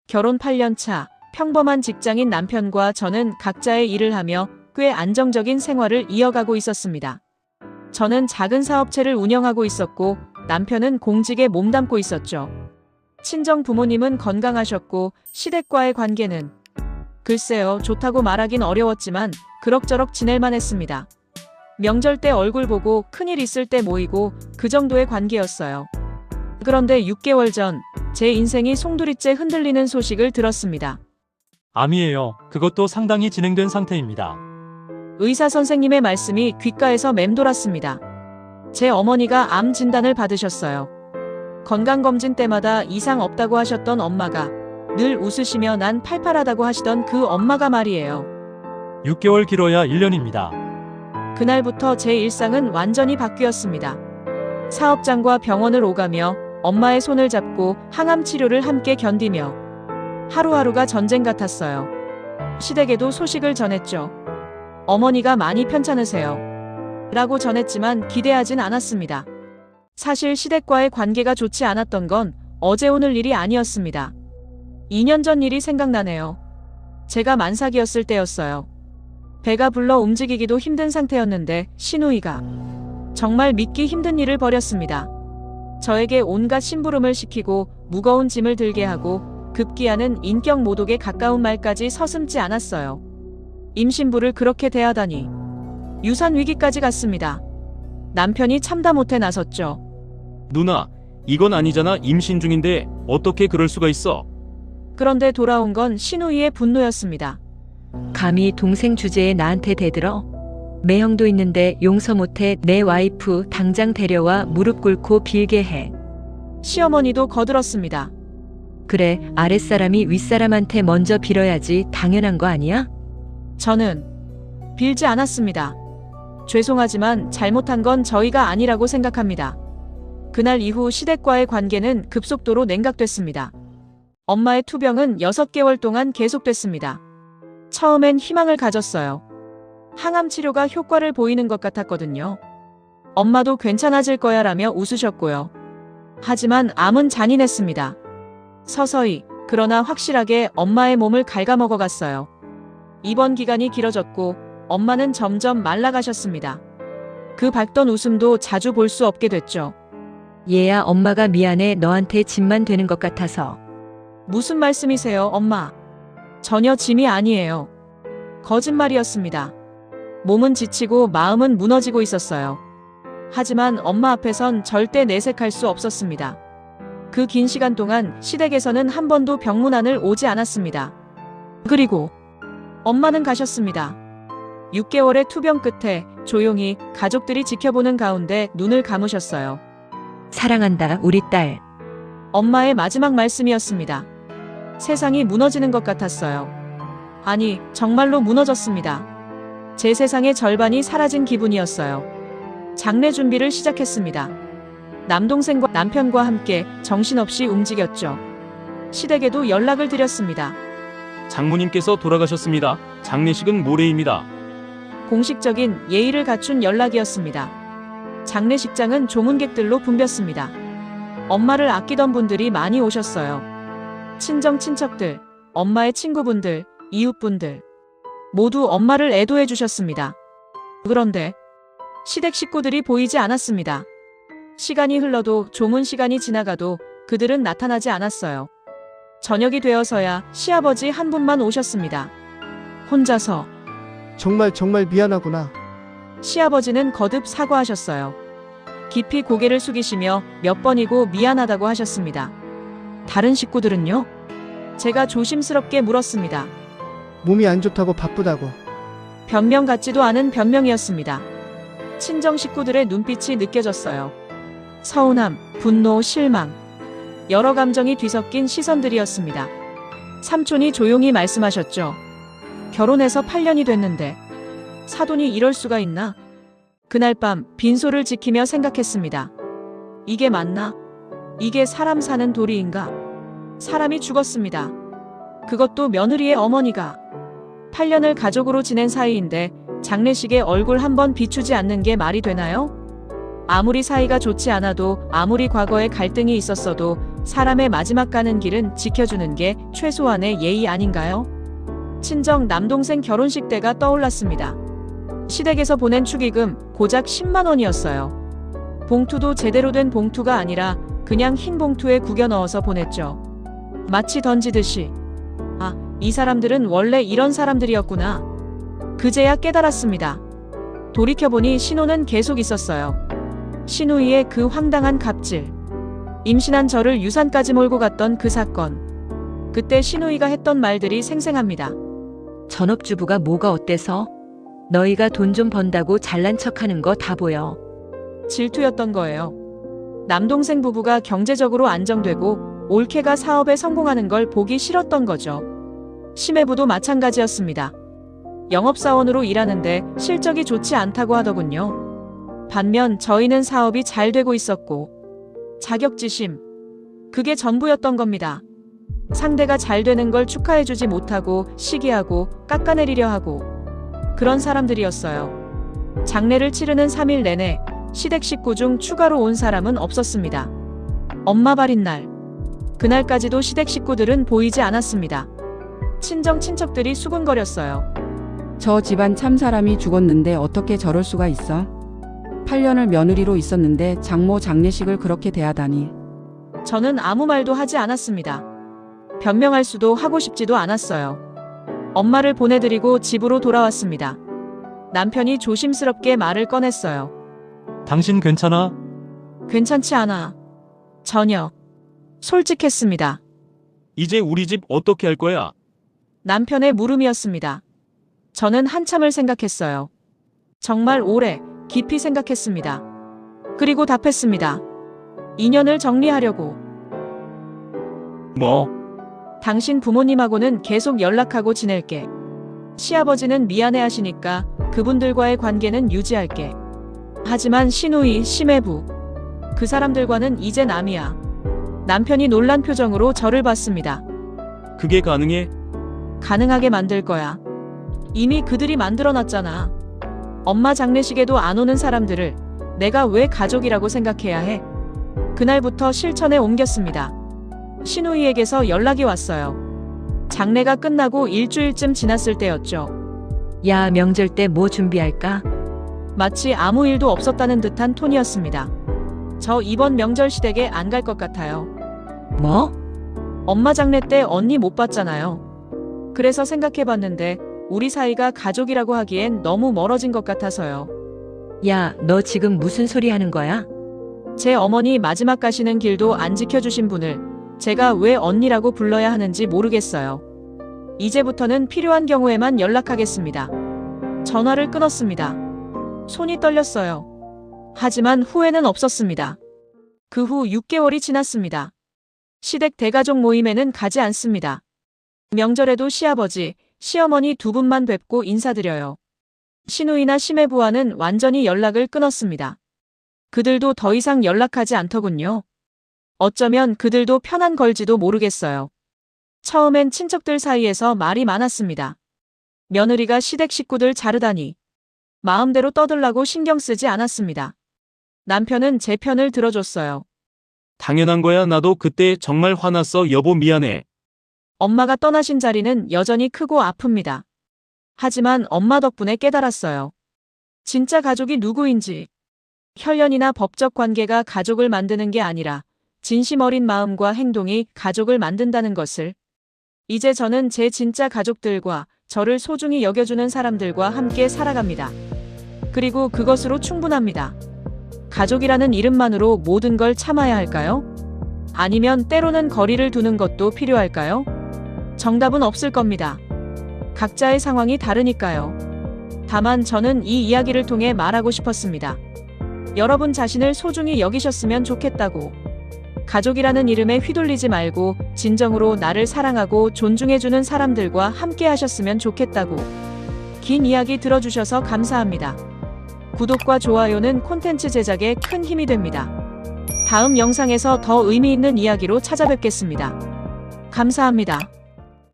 결혼 8년 차 평범한 직장인 남편과 저는 각자의 일을 하며 꽤 안정적인 생활을 이어가고 있었습니다. 저는 작은 사업체를 운영하고 있었고 남편은 공직에 몸담고 있었죠. 친정 부모님은 건강하셨고 시댁과의 관계는 글쎄요, 좋다고 말하긴 어려웠지만 그럭저럭 지낼만 했습니다. 명절 때 얼굴 보고 큰일 있을 때 모이고 그 정도의 관계였어요. 그런데 6개월 전 제 인생이 송두리째 흔들리는 소식을 들었습니다. 암이에요. 그것도 상당히 진행된 상태입니다. 의사 선생님의 말씀이 귓가에서 맴돌았습니다. 제 어머니가 암 진단을 받으셨어요. 건강검진 때마다 이상 없다고 하셨던 엄마가 늘 웃으시며 난 팔팔하다고 하시던 그 엄마가 말이에요. 6개월 길어야 1년입니다. 그날부터 제 일상은 완전히 바뀌었습니다. 사업장과 병원을 오가며 엄마의 손을 잡고 항암 치료를 함께 견디며 하루하루가 전쟁 같았어요. 시댁에도 소식을 전했죠. 어머니가 많이 편찮으세요. 라고 전했지만 기대하진 않았습니다. 사실 시댁과의 관계가 좋지 않았던 건 어제 오늘 일이 아니었습니다. 2년 전 일이 생각나네요. 제가 만삭이었을 때였어요. 배가 불러 움직이기도 힘든 상태였는데 시누이가 정말 믿기 힘든 일을 벌였습니다. 저에게 온갖 심부름을 시키고 무거운 짐을 들게 하고 급기야는 인격 모독에 가까운 말까지 서슴지 않았어요. 임신부를 그렇게 대하다니. 유산 위기까지 갔습니다. 남편이 참다 못해 나섰죠. 누나, 이건 아니잖아. 임신 중인데 어떻게 그럴 수가 있어? 그런데 돌아온 건 시누이의 분노였습니다. 감히 동생 주제에 나한테 대들어? 매형도 있는데 용서 못해. 내 와이프 당장 데려와 무릎 꿇고 빌게 해. 시어머니도 거들었습니다. 그래, 아랫사람이 윗사람한테 먼저 빌어야지. 당연한 거 아니야? 저는 빌지 않았습니다. 죄송하지만 잘못한 건 저희가 아니라고 생각합니다. 그날 이후 시댁과의 관계는 급속도로 냉각됐습니다. 엄마의 투병은 6개월 동안 계속됐습니다. 처음엔 희망을 가졌어요. 항암 치료가 효과를 보이는 것 같았거든요. 엄마도 괜찮아질 거야 라며 웃으셨고요. 하지만 암은 잔인했습니다. 서서히, 그러나 확실하게 엄마의 몸을 갉아먹어갔어요. 입원 기간이 길어졌고 엄마는 점점 말라가셨습니다. 그 밝던 웃음도 자주 볼 수 없게 됐죠. 얘야, 엄마가 미안해. 너한테 짐만 되는 것 같아서. 무슨 말씀이세요, 엄마? 전혀 짐이 아니에요. 거짓말이었습니다. 몸은 지치고 마음은 무너지고 있었어요. 하지만 엄마 앞에선 절대 내색할 수 없었습니다. 그 긴 시간 동안 시댁에서는 한 번도 병문안을 오지 않았습니다. 그리고 엄마는 가셨습니다. 6개월의 투병 끝에 조용히 가족들이 지켜보는 가운데 눈을 감으셨어요. 사랑한다, 우리 딸. 엄마의 마지막 말씀이었습니다. 세상이 무너지는 것 같았어요. 아니, 정말로 무너졌습니다. 제 세상의 절반이 사라진 기분이었어요. 장례 준비를 시작했습니다. 남동생과 남편과 함께 정신없이 움직였죠. 시댁에도 연락을 드렸습니다. 장모님께서 돌아가셨습니다. 장례식은 모레입니다. 공식적인 예의를 갖춘 연락이었습니다. 장례식장은 조문객들로 붐볐습니다. 엄마를 아끼던 분들이 많이 오셨어요. 친정 친척들, 엄마의 친구분들, 이웃분들 모두 엄마를 애도해 주셨습니다. 그런데 시댁 식구들이 보이지 않았습니다. 시간이 흘러도 조문 시간이 지나가도 그들은 나타나지 않았어요. 저녁이 되어서야 시아버지 한 분만 오셨습니다. 혼자서. 정말 미안하구나. 시아버지는 거듭 사과하셨어요. 깊이 고개를 숙이시며 몇 번이고 미안하다고 하셨습니다. 다른 식구들은요? 제가 조심스럽게 물었습니다. 몸이 안 좋다고 바쁘다고. 변명 같지도 않은 변명이었습니다. 친정 식구들의 눈빛이 느껴졌어요. 서운함, 분노, 실망. 여러 감정이 뒤섞인 시선들이었습니다. 삼촌이 조용히 말씀하셨죠. 결혼해서 8년이 됐는데 사돈이 이럴 수가 있나? 그날 밤 빈소를 지키며 생각했습니다. 이게 맞나? 이게 사람 사는 도리인가? 사람이 죽었습니다. 그것도 며느리의 어머니가. 8년을 가족으로 지낸 사이인데 장례식에 얼굴 한번 비추지 않는 게 말이 되나요? 아무리 사이가 좋지 않아도 아무리 과거에 갈등이 있었어도 사람의 마지막 가는 길은 지켜주는 게 최소한의 예의 아닌가요? 친정 남동생 결혼식 때가 떠올랐습니다. 시댁에서 보낸 축의금 고작 10만 원이었어요. 봉투도 제대로 된 봉투가 아니라 그냥 흰 봉투에 구겨 넣어서 보냈죠. 마치 던지듯이. 아, 이 사람들은 원래 이런 사람들이었구나. 그제야 깨달았습니다. 돌이켜보니 신호는 계속 있었어요. 신우이의 그 황당한 갑질. 임신한 저를 유산까지 몰고 갔던 그 사건. 그때 신우이가 했던 말들이 생생합니다. 전업주부가 뭐가 어때서? 너희가 돈 좀 번다고 잘난 척하는 거 다 보여. 질투였던 거예요. 남동생 부부가 경제적으로 안정되고 올케가 사업에 성공하는 걸 보기 싫었던 거죠. 심해부도 마찬가지였습니다. 영업사원으로 일하는데 실적이 좋지 않다고 하더군요. 반면 저희는 사업이 잘 되고 있었고 자격지심, 그게 전부였던 겁니다. 상대가 잘 되는 걸 축하해주지 못하고 시기하고 깎아내리려 하고 그런 사람들이었어요. 장례를 치르는 3일 내내 시댁 식구 중 추가로 온 사람은 없었습니다. 엄마 발인 날, 그날까지도 시댁 식구들은 보이지 않았습니다. 친정 친척들이 수군거렸어요. 저 집안 참 사람이 죽었는데 어떻게 저럴 수가 있어? 8년을 며느리로 있었는데 장모 장례식을 그렇게 대하다니. 저는 아무 말도 하지 않았습니다. 변명할 수도 하고 싶지도 않았어요. 엄마를 보내드리고 집으로 돌아왔습니다. 남편이 조심스럽게 말을 꺼냈어요. 당신 괜찮아? 괜찮지 않아. 전혀. 솔직했습니다. 이제 우리 집 어떻게 할 거야? 남편의 물음이었습니다. 저는 한참을 생각했어요. 정말 오래, 깊이 생각했습니다. 그리고 답했습니다. 인연을 정리하려고. 뭐? 당신 부모님하고는 계속 연락하고 지낼게. 시아버지는 미안해 하시니까 그분들과의 관계는 유지할게. 하지만 신우이, 심해부, 그 사람들과는 이제 남이야. 남편이 놀란 표정으로 저를 봤습니다. 그게 가능해? 가능하게 만들 거야. 이미 그들이 만들어놨잖아. 엄마 장례식에도 안 오는 사람들을 내가 왜 가족이라고 생각해야 해? 그날부터 실천에 옮겼습니다. 신우이에게서 연락이 왔어요. 장례가 끝나고 일주일쯤 지났을 때였죠. 야, 명절 때 뭐 준비할까? 마치 아무 일도 없었다는 듯한 톤이었습니다. 저 이번 명절 시댁에 안 갈 것 같아요. 뭐? 엄마 장례 때 언니 못 봤잖아요. 그래서 생각해봤는데 우리 사이가 가족이라고 하기엔 너무 멀어진 것 같아서요. 야, 너 지금 무슨 소리 하는 거야? 제 어머니 마지막 가시는 길도 안 지켜주신 분을 제가 왜 언니라고 불러야 하는지 모르겠어요. 이제부터는 필요한 경우에만 연락하겠습니다. 전화를 끊었습니다. 손이 떨렸어요. 하지만 후회는 없었습니다. 그 후 6개월이 지났습니다. 시댁 대가족 모임에는 가지 않습니다. 명절에도 시아버지, 시어머니 두 분만 뵙고 인사드려요. 신우이나 심해부와는 완전히 연락을 끊었습니다. 그들도 더 이상 연락하지 않더군요. 어쩌면 그들도 편한 걸지도 모르겠어요. 처음엔 친척들 사이에서 말이 많았습니다. 며느리가 시댁 식구들 자르다니. 마음대로 떠들라고 신경 쓰지 않았습니다. 남편은 제 편을 들어줬어요. 당연한 거야. 나도 그때 정말 화났어. 여보 미안해. 엄마가 떠나신 자리는 여전히 크고 아픕니다. 하지만 엄마 덕분에 깨달았어요. 진짜 가족이 누구인지. 혈연이나 법적 관계가 가족을 만드는 게 아니라 진심 어린 마음과 행동이 가족을 만든다는 것을. 이제 저는 제 진짜 가족들과 저를 소중히 여겨주는 사람들과 함께 살아갑니다. 그리고 그것으로 충분합니다. 가족이라는 이름만으로 모든 걸 참아야 할까요? 아니면 때로는 거리를 두는 것도 필요할까요? 정답은 없을 겁니다. 각자의 상황이 다르니까요. 다만 저는 이 이야기를 통해 말하고 싶었습니다. 여러분 자신을 소중히 여기셨으면 좋겠다고. 가족이라는 이름에 휘둘리지 말고 진정으로 나를 사랑하고 존중해주는 사람들과 함께 하셨으면 좋겠다고. 긴 이야기 들어주셔서 감사합니다. 구독과 좋아요는 콘텐츠 제작에 큰 힘이 됩니다. 다음 영상에서 더 의미 있는 이야기로 찾아뵙겠습니다. 감사합니다.